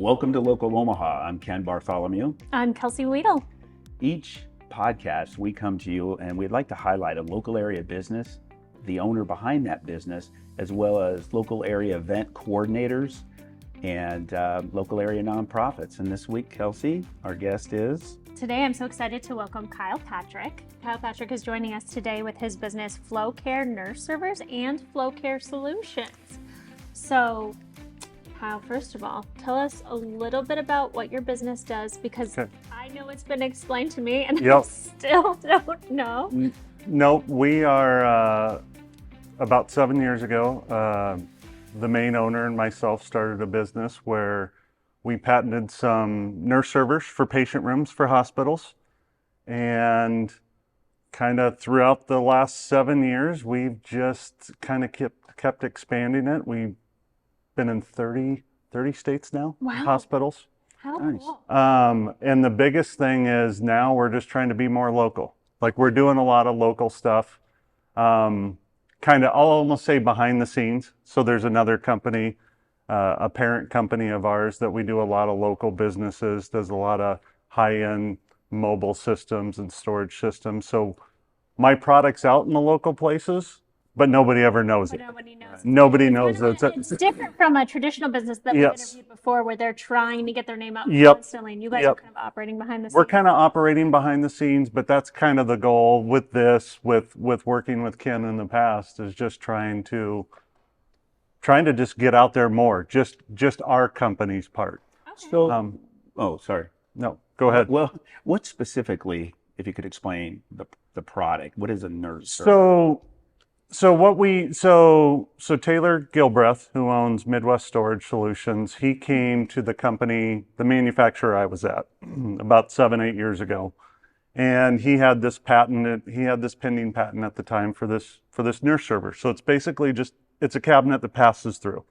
Welcome to Local Omaha. I'm Ken Bartholomew. I'm Kelsey Wiedel. Each podcast, we come to you and we'd like to highlight a local area business, the owner behind that business, as well as local area event coordinators and local area nonprofits. And this week, Kelsey, our guest is? Today, I'm so excited to welcome Kyle Patrick. Kyle Patrick is joining us today with his business FlowCARE Nurse Servers and FlowCARE Solutions. So, Kyle, first of all, tell us a little bit about what your business does, because I know it's been explained to me and I still don't know. No, we are about 7 years ago, the main owner and myself started a business where we patented some nurse servers for patient rooms for hospitals. And kind of throughout the last 7 years, we've just kind of kept expanding it. We've been in 30 states now, hospitals. How Nice. cool. And the biggest thing is now we're just trying to be more local. Like we're doing a lot of local stuff, kind of, I'll almost say behind the scenes. So there's another company, a parent company of ours that we do a lot of local businesses, does a lot of high-end mobile systems and storage systems. So my product's out in the local places, but nobody ever knows it. Nobody knows. Nobody knows it. It's different from a traditional business that we Yes. interviewed before, where they're trying to get their name out Yep. constantly. And you guys are kind of operating behind the scenes. We're kind of operating behind the scenes, but that's kind of the goal with this, with working with Ken in the past, is just trying to just get out there more, just our company's part. Okay. So, sorry. No, go ahead. Well, what specifically, if you could explain the product, what is a nurse server? So Taylor Gilbreth, who owns Midwest Storage Solutions, he came to the company, the manufacturer I was at, about 7-8 years ago. And he had this pending patent at the time for this nurse server. So it's basically it's a cabinet that passes through.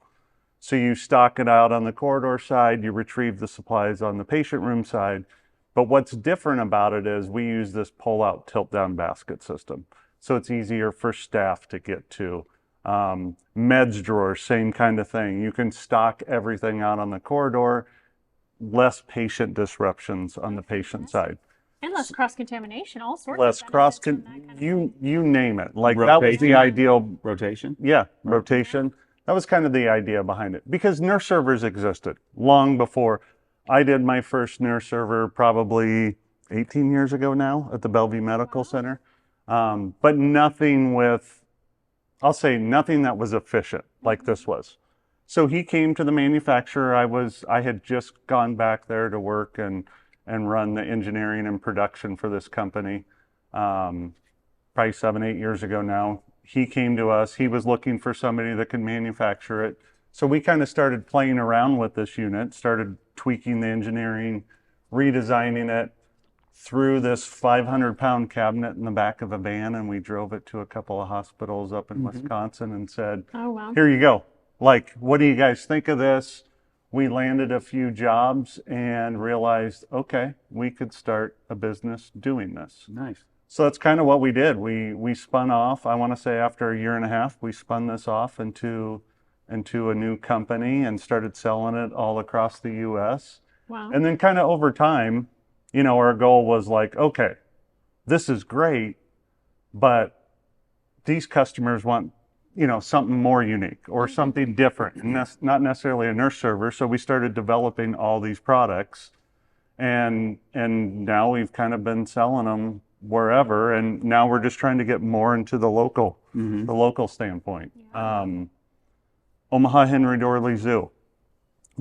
So you stock it out on the corridor side, you retrieve the supplies on the patient room side. But what's different about it is we use this pull-out, tilt-down basket system. So it's easier for staff to get to. Meds drawers, same kind of thing. You can stock everything out on the corridor, less patient disruptions on the patient side. And less cross-contamination, all sorts Less of benefits from that kind of you name it. Like that was the ideal. Rotation? Yeah, rotation. That was kind of the idea behind it, because nurse servers existed long before. I did my first nurse server probably 18 years ago now at the Bellevue Medical Center. But nothing that was efficient like this was. So he came to the manufacturer. I had just gone back there to work and run the engineering and production for this company, probably 7-8 years ago now. He came to us. He was looking for somebody that could manufacture it. So we kind of started playing around with this unit, started tweaking the engineering, redesigning it, threw this 500-pound cabinet in the back of a van, and we drove it to a couple of hospitals up in Wisconsin and said, here you go. Like, what do you guys think of this? We landed a few jobs and realized, okay, we could start a business doing this. Nice. So that's kind of what we did. We spun off, I want to say after a year and a half, we spun this off into a new company and started selling it all across the U.S. Wow. And then kind of over time, our goal was like, okay, this is great, but these customers want, something more unique or something different, and that's not necessarily a nurse server. So we started developing all these products, and now we've kind of been selling them wherever, and now we're just trying to get more into the local standpoint. Yeah. Omaha Henry Doorly Zoo,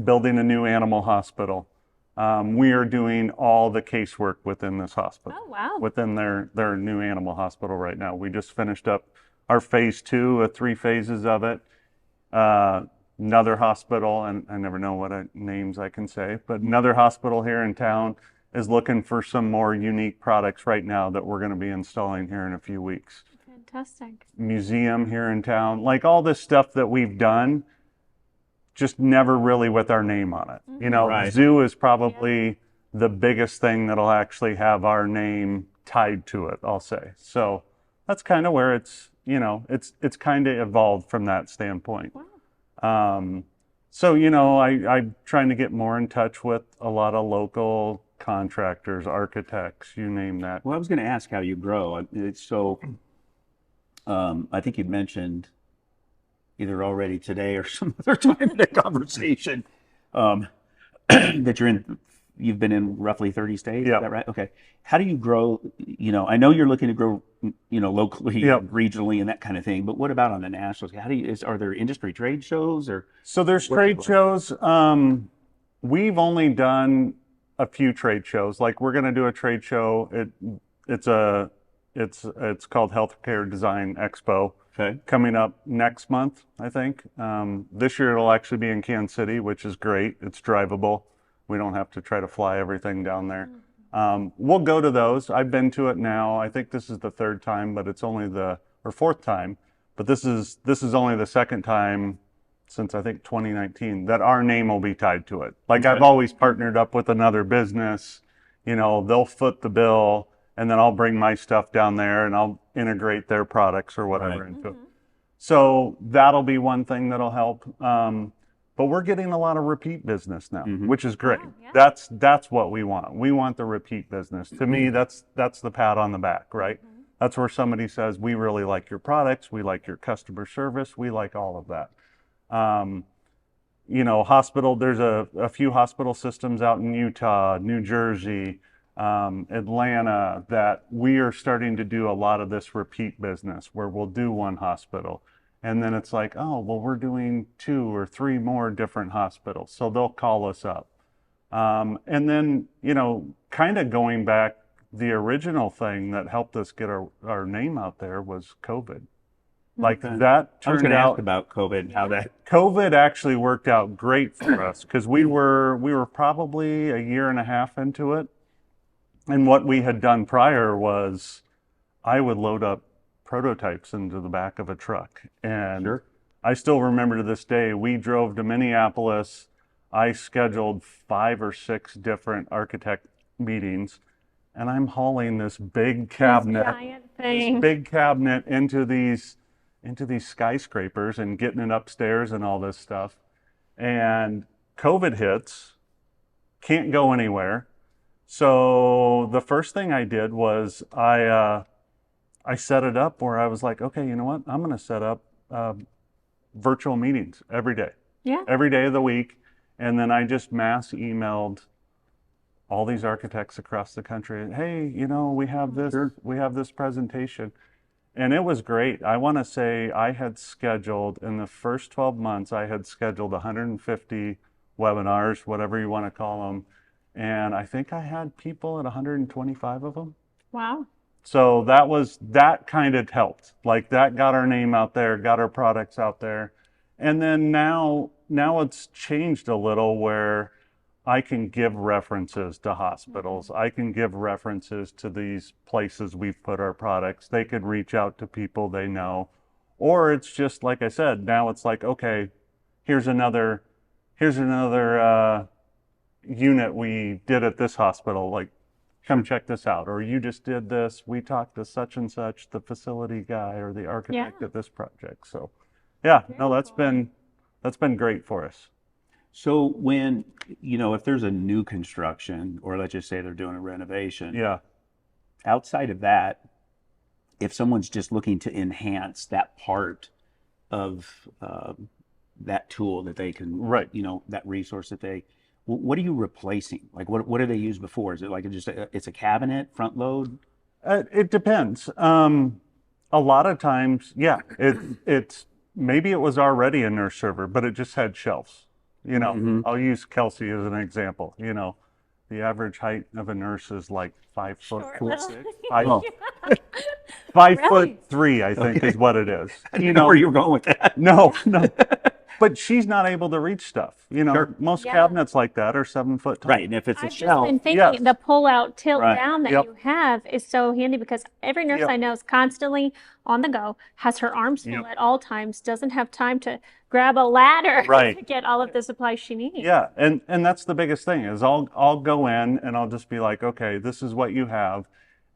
building a new animal hospital. We are doing all the casework within this hospital. Oh, wow. Within their new animal hospital right now. We just finished up our phase 2, 3 phases of it. Another hospital, and I never know what names I can say, but another hospital here in town is looking for some more unique products right now that we're going to be installing here in a few weeks. Fantastic. Museum here in town, like all this stuff that we've done, just never really with our name on it. Right. Zoo is probably the biggest thing that'll actually have our name tied to it, I'll say. So that's kind of where it's kind of evolved from that standpoint. Wow. So, you know, I'm trying to get more in touch with a lot of local contractors, architects, you name that. Well, I was going to ask how you grow. I think you mentioned either already today or some other time in the conversation um, that you've been in roughly 30 states. Is Yep. that right? Okay. How do you grow? I know you're looking to grow, locally, Yep. regionally, and that kind of thing. But what about on the national scale? Are there industry trade shows or So there's what? trade shows. We've only done a few trade shows. Like we're going to do a trade show. It's called Healthcare Design Expo. Okay. Coming up next month, I think. This year it'll actually be in Kansas City, which is great. It's drivable. We don't have to try to fly everything down there. We'll go to those. I've been to it now. I think this is the third time, but it's only or fourth time. But this is only the second time since I think 2019 that our name will be tied to it. Like I've always partnered up with another business. They'll foot the bill, and then I'll bring my stuff down there and I'll integrate their products or whatever into it. So that'll be one thing that'll help. But we're getting a lot of repeat business now, which is great. Yeah. That's what we want. We want the repeat business. To me, that's the pat on the back, right? That's where somebody says, we really like your products, we like your customer service, we like all of that. There's a few hospital systems out in Utah, New Jersey, Atlanta, that we are starting to do a lot of this repeat business where we'll do one hospital and then it's like, oh, well, we're doing 2 or 3 more different hospitals. So they'll call us up. And then, kind of going back, the original thing that helped us get our name out there was COVID. Like that I was turned going to out, ask about COVID and how that. COVID actually worked out great for us because we were probably a year and a half into it. And what we had done prior was I would load up prototypes into the back of a truck. And Sure. I still remember to this day, we drove to Minneapolis. I scheduled 5 or 6 different architect meetings, and I'm hauling this big cabinet, Giant thing. into these skyscrapers and getting it upstairs and all this stuff. And COVID hits, can't go anywhere. So the first thing I did was I set it up where I was like, okay, you know what? I'm going to set up virtual meetings every day. Yeah. Every day of the week. And then I just mass emailed all these architects across the country. Hey, we have this presentation. And it was great. I want to say I had scheduled in the first 12 months, I had scheduled 150 webinars, whatever you want to call them. And I think I had people at 125 of them. Wow. So that kind of helped. Like that got our name out there, got our products out there. And then now it's changed a little where I can give references to hospitals. I can give references to these places we've put our products. They could reach out to people they know. Or it's just, like I said, now it's like, okay, here's another unit we did at this hospital. Like, come check this out. Or you just did this. We talked to such and such, the facility guy or the architect at this project. So yeah, that's been great for us. So when, if there's a new construction, or let's just say they're doing a renovation, Yeah. outside of that, if someone's just looking to enhance that part of that tool that they can, Right. That resource what are you replacing? Like what do they use before? Is it like it's a cabinet, front load? It depends. A lot of times, yeah, it's maybe it was already a nurse server, but it just had shelves. I'll use Kelsey as an example. The average height of a nurse is like 5 foot Short 4, little- 6, Oh. 5'3", I think is what it is. I didn't know where you were going with that. No. But she's not able to reach stuff. Sure. Most Yeah. cabinets like that are 7 foot tall. Right, and if it's a I've just shelf, been thinking yes. the pull-out tilt Right. down that Yep. you have is so handy because every nurse Yep. I know is constantly on the go, has her arms full Yep. at all times, doesn't have time to grab a ladder Right. to get all of the supplies she needs. Yeah, and that's the biggest thing is I'll go in and I'll just be like, okay, this is what you have,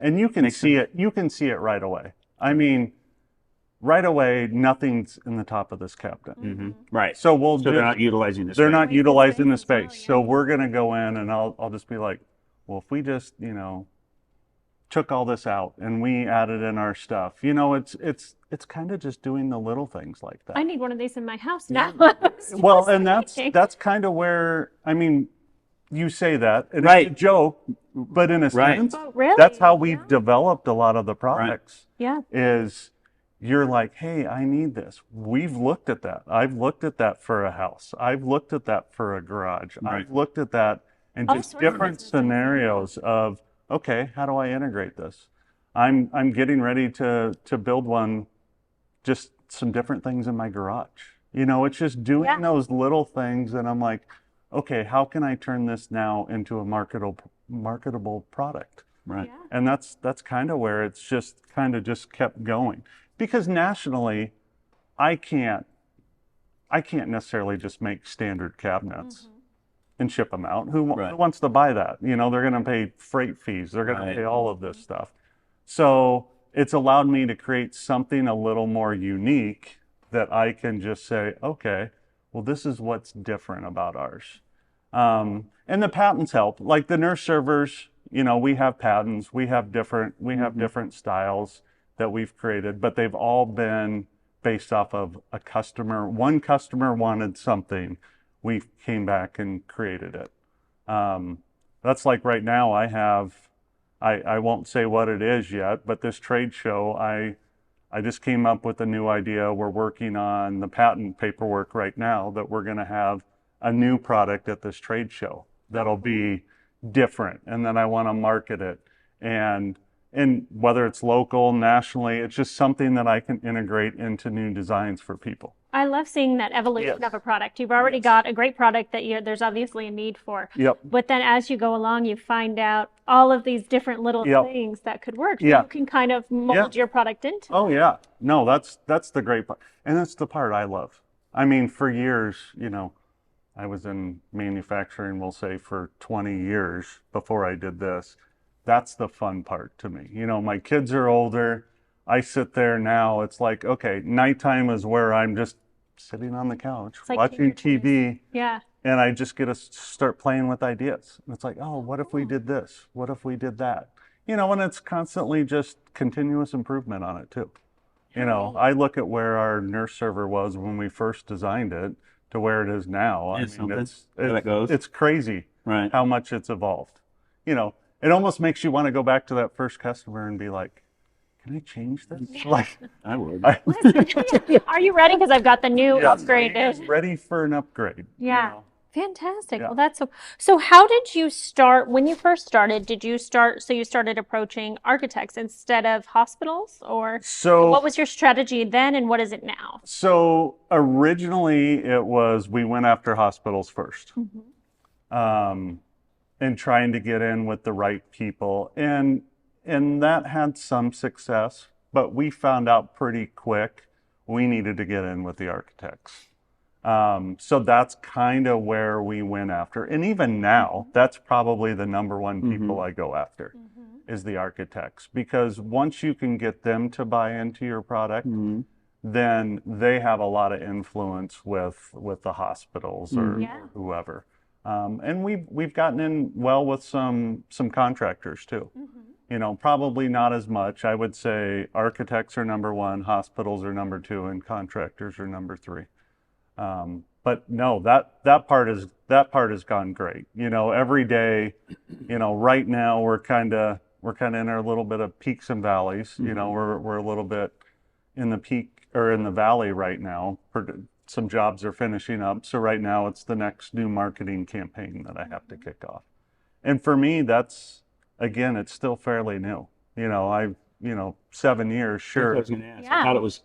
and you can see it. You can see it right away. I mean, right away, nothing's in the top of this cabinet. Mm-hmm. Right. So we'll So they're not utilizing this. they're not Wasted utilizing the space as well, space. yeah. So we're going to go in and I'll just be like, well, if we just, took all this out and we added in our stuff, it's kind of just doing the little things like that. I need one of these in my house now. Well, and that's kind of where, I mean, you say that, and Right. it's a joke, but in a Right. sense, Oh, really? that's how we've developed a lot of the products. Yeah. Is you're like, hey, I need this. We've looked at that. I've looked at that for a house. I've looked at that for a garage. Right. I've looked at that in All just sorts of different businesses. scenarios of, okay, how do I integrate this? I'm getting ready to build one, just some different things in my garage. It's just doing those little things, and I'm like, okay, how can I turn this now into a marketable product? Right. Yeah. And that's kind of where it's just kind of just kept going. Because nationally, I can't necessarily just make standard cabinets and ship them out. Who wants to buy that? They're going to pay freight fees. They're going to pay all of this stuff. So it's allowed me to create something a little more unique that I can just say, okay, well, this is what's different about ours. And the patents help. Like the nurse servers, we have patents. We have different styles that we've created, but they've all been based off of a customer. One customer wanted something. We came back and created it. That's like right now I won't say what it is yet, but this trade show, I just came up with a new idea. We're working on the patent paperwork right now that we're going to have a new product at this trade show that'll be different, and then I want to market it. And whether it's local, nationally, it's just something that I can integrate into new designs for people. I love seeing that evolution Yes. of a product. You've already got a great product that there's obviously a need for. Yep. But then as you go along, you find out all of these different little things that could work. So Yeah. you can kind of mold your product into. Oh yeah. No, that's the great part. And that's the part I love. I mean, for years, I was in manufacturing, we'll say, for 20 years before I did this. That's the fun part to me. My kids are older. I sit there now. It's like, okay, nighttime is where I'm just sitting on the couch, like watching taking your TV, Yeah. and I just get to start playing with ideas. And it's like, oh, what if we did this? What if we did that? And it's constantly just continuous improvement on it too. I look at where our nurse server was when we first designed it to where it is now. I mean, it's crazy how much it's evolved. It almost makes you want to go back to that first customer and be like, can I change this? Like, I would. Are you ready? Because I've got the new upgraded. Ready for an upgrade. Yeah. Fantastic. Yeah. Well, that's so how did you start, when you first started, you started approaching architects instead of hospitals, or what was your strategy then and what is it now? So originally it was, we went after hospitals first. And trying to get in with the right people. And that had some success, but we found out pretty quick we needed to get in with the architects. So that's kind of where we went after. And even now, that's probably the number one people I go after is the architects. Because once you can get them to buy into your product, then they have a lot of influence with the hospitals or whoever. And we've gotten in well with some contractors too. Probably not as much. I would say architects are number one, hospitals are number two, and contractors are number three. But no, that part has gone great. Every day, right now we're kind of in our little bit of peaks and valleys. We're a little bit in the peak or in the valley right now. Some jobs are finishing up. So right now it's the next new marketing campaign that I have to kick off. And for me, it's still fairly new. 7 years, sure. I was going to ask. I thought it was.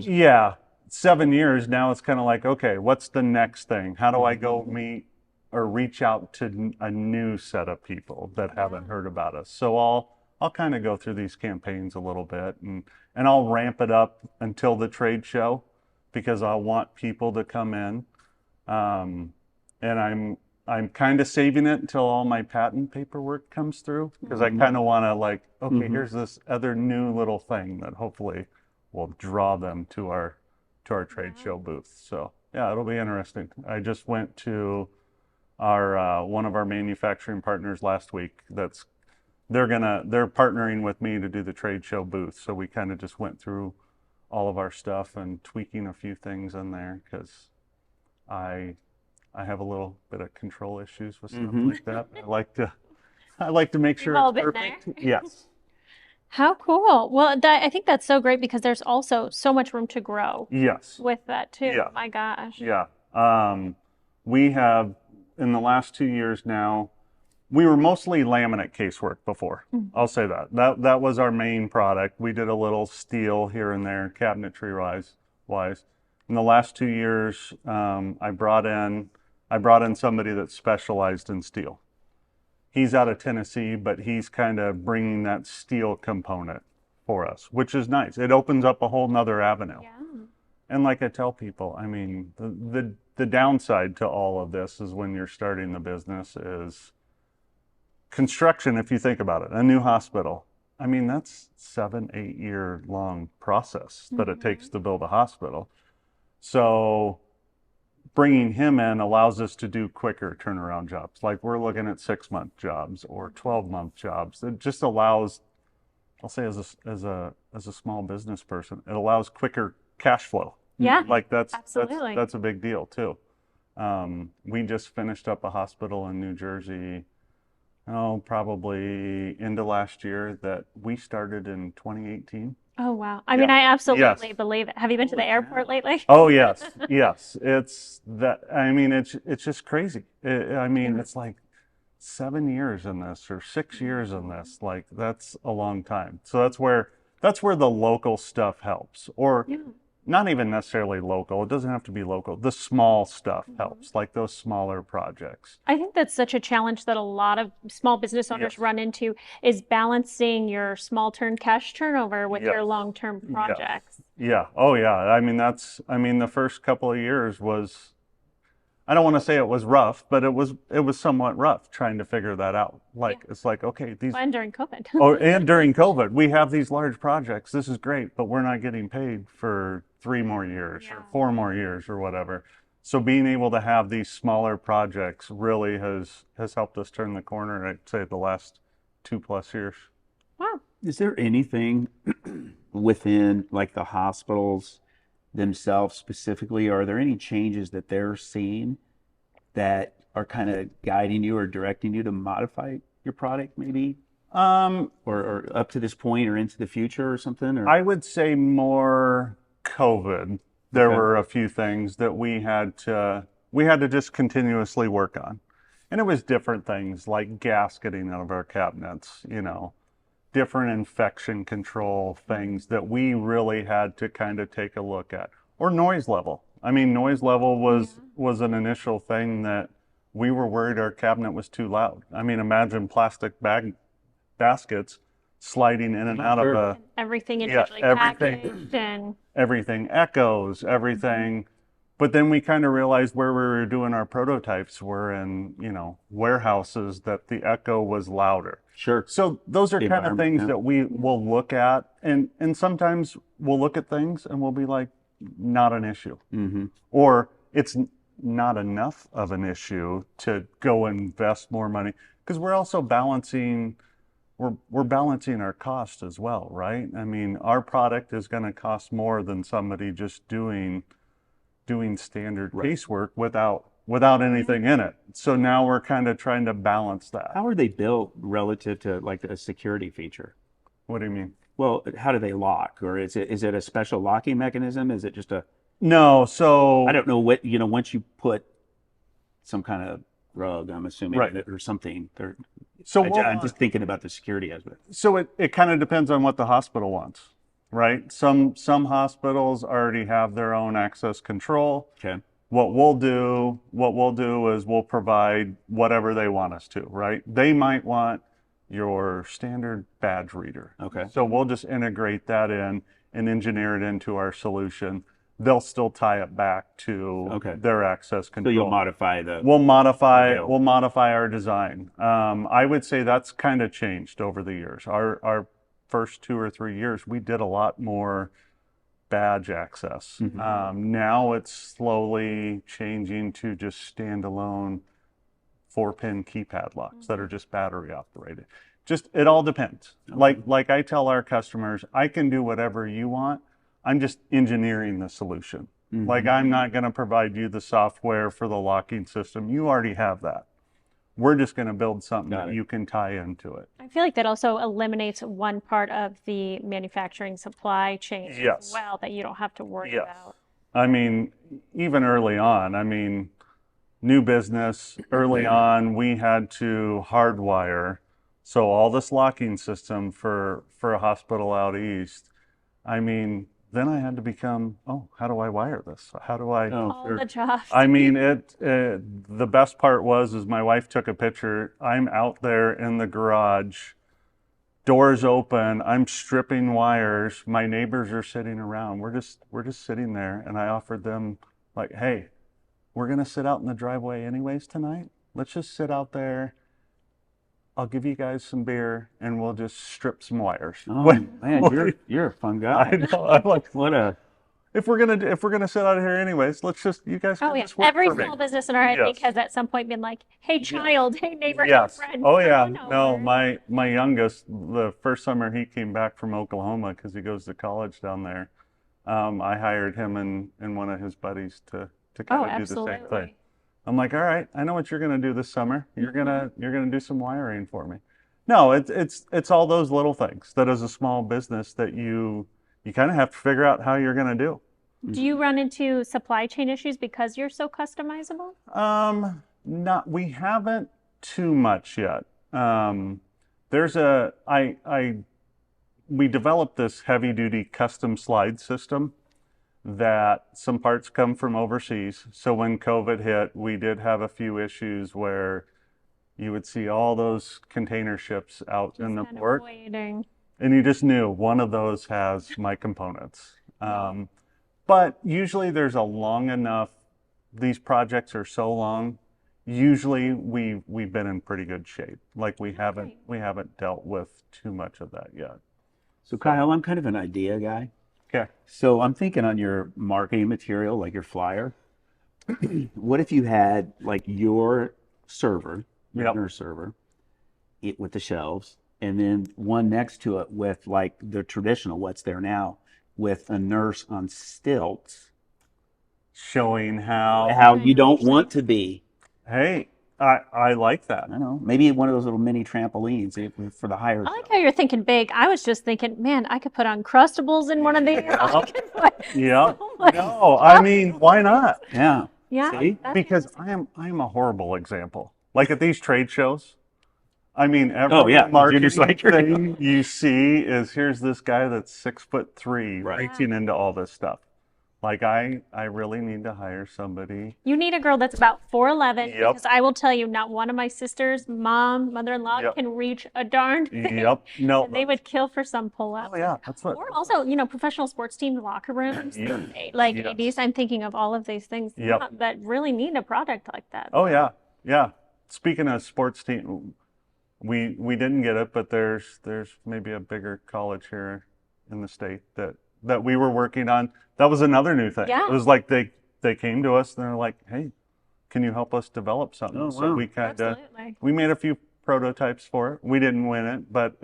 Yeah, 7 years now. It's kind of like, okay, what's the next thing? How do I go meet or reach out to a new set of people that haven't heard about us? So I'll kind of go through these campaigns a little bit, and I'll ramp it up until the trade show, because I want people to come in, and I'm kind of saving it until all my patent paperwork comes through, because I kind of want to, like, okay, here's this other new little thing that hopefully will draw them to our trade show booth. So yeah, it'll be interesting. I just went to our one of our manufacturing partners last week. They're partnering with me to do the trade show booth. So we kind of just went through all of our stuff and tweaking a few things in there because I have a little bit of control issues with stuff like that. I like to make sure all it's been perfect. there. Yes. How cool. Well, I think that's so great because there's also so much room to grow Yes. with that too. Yeah. My gosh. Yeah. We have, in the last 2 years now, we were mostly laminate casework before. I'll say that. That was our main product. We did a little steel here and there, cabinetry wise. In the last 2 years, I brought in somebody that specialized in steel. He's out of Tennessee, but he's kind of bringing that steel component for us, which is nice. It opens up a whole nother avenue. Yeah. And like I tell people, I mean, the downside to all of this is when you're starting the business is construction. If you think about it, a new hospital, I mean, that's 7-8 year long process that it takes to build a hospital. So bringing him in allows us to do quicker turnaround jobs. Like we're looking at 6-month jobs or 12-month jobs. It just allows, I'll say as a small business person, it allows quicker cash flow. Yeah. Like that's a big deal too. We just finished up a hospital in New Jersey, probably into last year that we started in 2018. Oh, wow. I mean, I absolutely Yes. believe it. Have you been to the airport lately? Oh yes, yes. It's that. I mean, it's just crazy. I mean, it's like 7 years in this or 6 years in this. Like that's a long time. So that's where the local stuff helps, or not even necessarily local. It doesn't have to be local. The small stuff helps, like those smaller projects. I think that's such a challenge that a lot of small business owners run into is balancing your small term cash turnover with your long-term projects. Yeah. Oh yeah. I mean, the first couple of years was, I don't want to say it was rough, but it was somewhat rough trying to figure that out. Like, it's like, okay, And during COVID. and during COVID, we have these large projects. This is great, but we're not getting paid for 3 more years or 4 more years or whatever. So being able to have these smaller projects really has helped us turn the corner, I'd say, the last 2+ years. Wow. Is there anything within like the hospitals themselves specifically? Are there any changes that they're seeing that are kind of guiding you or directing you to modify your product maybe? Or up to this point or into the future or something? Or? I would say more COVID. There were a few things that we had to just continuously work on. And it was different things like gasketing out of our cabinets, different infection control things that we really had to kind of take a look at. Or noise level. I mean, noise level was an initial thing that we were worried our cabinet was too loud. I mean, imagine plastic baskets sliding in and out of a... Everything individually packaged and... Everything echoes, everything. But then we kind of realized where we were doing our prototypes were in, warehouses that the echo was louder. Sure. So those are kind of things that we will look at. And sometimes we'll look at things and we'll be like, not an issue. Or it's not enough of an issue to go invest more money. Because we're also balancing... We're balancing our cost as well, right? I mean, our product is going to cost more than somebody just doing standard casework without anything in it. So now we're kind of trying to balance that. How are they built relative to like a security feature? What do you mean? Well, how do they lock? Or is it a special locking mechanism? Is it just a... No, so... I don't know what, once you put some kind of rug, I'm assuming, or something. So I'm just thinking about the security aspect. So it kind of depends on what the hospital wants, right? Some hospitals already have their own access control. Okay. What we'll do is we'll provide whatever they want us to, right? They might want your standard badge reader. Okay. So we'll just integrate that in and engineer it into our solution. They'll still tie it back to their access control. So you'll modify We'll modify our design. I would say that's kind of changed over the years. Our first 2 or 3 years, we did a lot more badge access. Mm-hmm. Now it's slowly changing to just standalone 4-pin keypad locks that are just battery operated. Just, it all depends. Okay. Like I tell our customers, I can do whatever you want. I'm just engineering the solution. Like, I'm not going to provide you the software for the locking system. You already have that. We're just going to build something Got that it. you can tie into it. I feel like that also eliminates one part of the manufacturing supply chain as Yes. well that you don't have to worry Yes. about. I mean, even early on, I mean, new business, early on, we had to hardwire. So all this locking system for a hospital out east, I mean, then I had to become, oh, how do I wire this? How do I? Oh, All sure. the jobs. I mean, the best part was my wife took a picture. I'm out there in the garage, doors open. I'm stripping wires. My neighbors are sitting around. We're just sitting there, and I offered them, like, hey, we're gonna sit out in the driveway anyways tonight. Let's just sit out there. I'll give you guys some beer, and we'll just strip some wires. Oh man, you're a fun I guy. know. I'm like, What a if we're gonna sit out here anyways, let's just, you guys Oh can yeah, just work every for me. small business in our I think Yes. has at some point been like, "Hey child, hey neighbor, hey Yes. friend, Oh come yeah. on No, over." my youngest, the first summer he came back from Oklahoma because he goes to college down there. I hired him and one of his buddies to Oh, kind of do the same thing. absolutely. I'm like, all right, I know what you're gonna do this summer. You're gonna do some wiring for me. No, it's all those little things that as a small business that you kind of have to figure out how you're gonna do. Do you run into supply chain issues because you're so customizable? Not, we haven't too much yet. There's a, we developed this heavy duty custom slide system that some parts come from overseas. So when COVID hit, we did have a few issues where you would see all those container ships out in the Kind of port, waiting. and you just knew one of those has my components. But usually there's a long enough, these projects are so long, usually we've been in pretty good shape. Like we haven't dealt with too much of that yet. So Kyle, I'm kind of an idea guy. Okay. So I'm thinking on your marketing material, like your flyer, what if you had like your server, your Yep. nurse server, with the shelves, and then one next to it with like the traditional, what's there now, with a nurse on stilts, Showing how, how you don't want to be. hey, I like that. I don't know, maybe one of those little mini trampolines for the higher I like stuff. how you're thinking big. I was just thinking, man, I could put Uncrustables in one of these. I could put Yeah. so much No, I mean, why not? Yeah. Yeah, See? that's Because I'm a horrible example. Like at these trade shows, I mean, every Oh, yeah, 'cause you're marketing just like- thing you see is here's this guy that's 6'3", Right. reaching into all this stuff. Like I really need to hire somebody. You need a girl that's about 4'11", Yep. because I will tell you, not one of my sisters, mom, mother-in-law Yep. can reach a darn thing. Yep. No. And they would kill for some pull-ups. Oh yeah, that's what. Or also, professional sports team locker rooms, Yeah. like Yes. ADs. I'm thinking of all of these things Yep. that really need a product like that. Oh yeah, yeah. Speaking of sports team, we didn't get it, but there's maybe a bigger college here in the state that we were working on. That was another new thing. Yeah. It was like they came to us and they're like, hey, can you help us develop something? Oh, So wow. we kind of Absolutely. we made a few prototypes for it. We didn't win it, but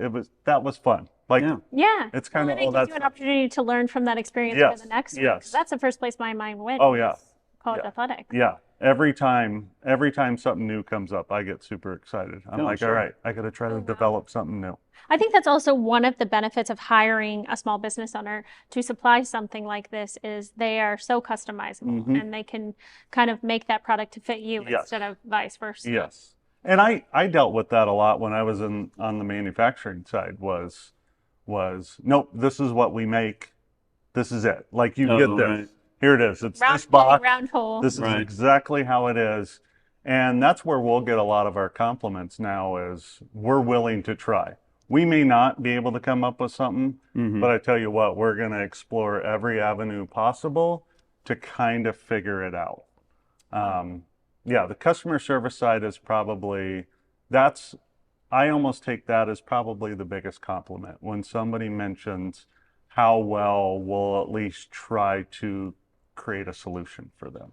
that was fun. Like Yeah. Yeah. it's kind of Well, all and it gives that you an stuff. opportunity to learn from that experience Yes, for the next one. yes. 'Cause that's the first place my mind went. Oh, yeah. was College Yeah. athletics. Yeah. Every time something new comes up, I get super excited. I'm Oh, like, sure. all right, I got to try to develop something new. I think that's also one of the benefits of hiring a small business owner to supply something like this is they are so customizable and they can kind of make that product to fit you Yes. instead of vice versa. Yes. And I dealt with that a lot when I was on the manufacturing side was nope, this is what we make. This is it. Like you Oh, get this. right. Here it is. It's Round this peg, box. round hole. This is Right. exactly how it is. And that's where we'll get a lot of our compliments now is we're willing to try. We may not be able to come up with something, but I tell you what, we're going to explore every avenue possible to kind of figure it out. Yeah, the customer service side is probably, I almost take that as probably the biggest compliment when somebody mentions how well we'll at least try to create a solution for them.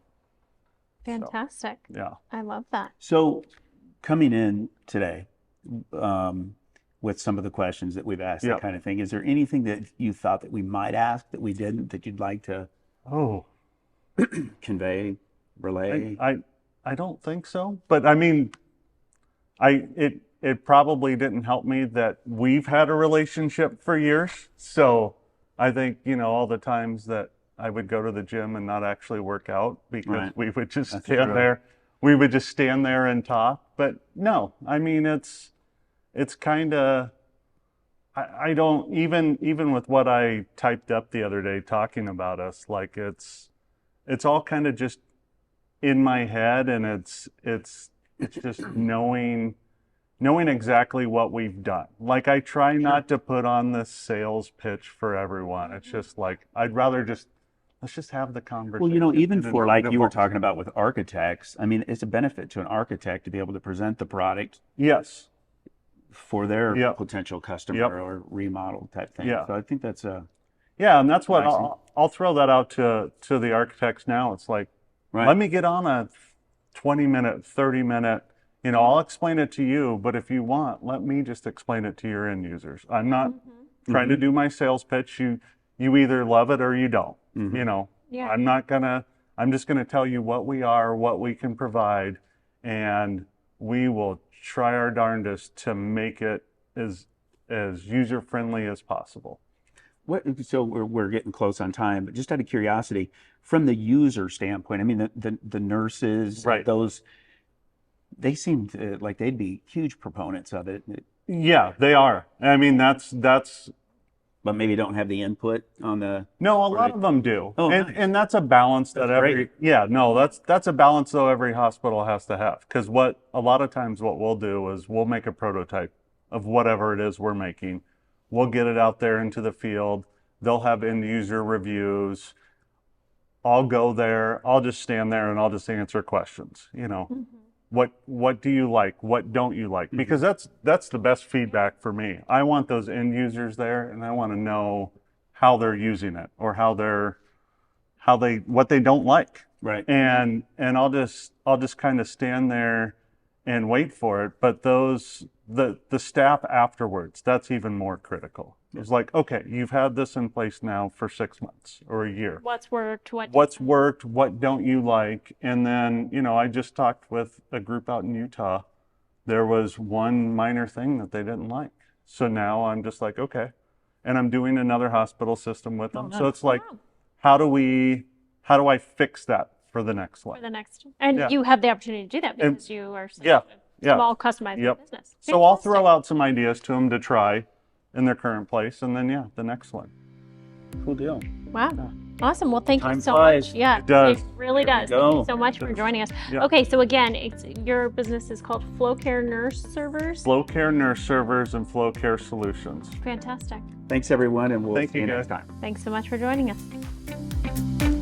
Fantastic. So, yeah. I love that. So coming in today with some of the questions that we've asked, that kind of thing, is there anything that you thought that we might ask that we didn't, that you'd like to convey, relay? I don't think so. But I mean, it probably didn't help me that we've had a relationship for years. So I think, all the times that I would go to the gym and not actually work out because we would just stand there. We would just stand there and talk. But no, I mean, it's kind of, I don't, even with what I typed up the other day talking about us, like it's all kind of just in my head, and it's just knowing exactly what we've done. Like, I try not to put on this sales pitch for everyone. It's just like, I'd rather let's just have the conversation. Well, even for, like you were talking about with architects, I mean, it's a benefit to an architect to be able to present the product. Yes. For their potential customer or remodel type thing. So I think that's and that's what I'll throw that out to the architects now. It's like, let me get on a 20-minute, 30-minute, I'll explain it to you, but if you want, let me just explain it to your end users. I'm not trying to do my sales pitch. You either love it or you don't. I'm just gonna tell you what we are, what we can provide, and we will try our darndest to make it as user-friendly as possible. So we're getting close on time, but just out of curiosity, from the user standpoint, I mean, the nurses, those, they seem like they'd be huge proponents of it. Yeah, they are. I mean, that's. But maybe don't have the input on the. No, a lot of them do, and that's a balance that great. that's a balance though every hospital has to have, because a lot of times what we'll do is we'll make a prototype of whatever it is we're making. We'll get it out there into the field. They'll have end user reviews. I'll go there. I'll just stand there and I'll just answer questions. What do you like? What don't you like? Because that's the best feedback for me. I want those end users there, and I want to know how they're using it or what they don't like. Right. And I'll just kind of stand there and wait for it. But the staff afterwards, that's even more critical. It's like, okay, you've had this in place now for 6 months or a year. What's worked? What's worked? What don't you like? And then, I just talked with a group out in Utah. There was one minor thing that they didn't like. So now I'm just like, okay. And I'm doing another hospital system with them. So it's like, how do I fix that for the next one? And you have the opportunity to do that because you are such a small, customized business. So I'll throw out some ideas to them to try in their current place, and then the next one. Cool deal. Wow. Awesome. Well, thank you so flies. much. Yeah, it does. It really does. Thank you so much for joining us. Okay, so again, your business is called FlowCARE Nurse Servers. FlowCARE Nurse Servers and FlowCARE Solutions. Fantastic. Thanks everyone, and we'll see you next time. Thanks so much for joining us.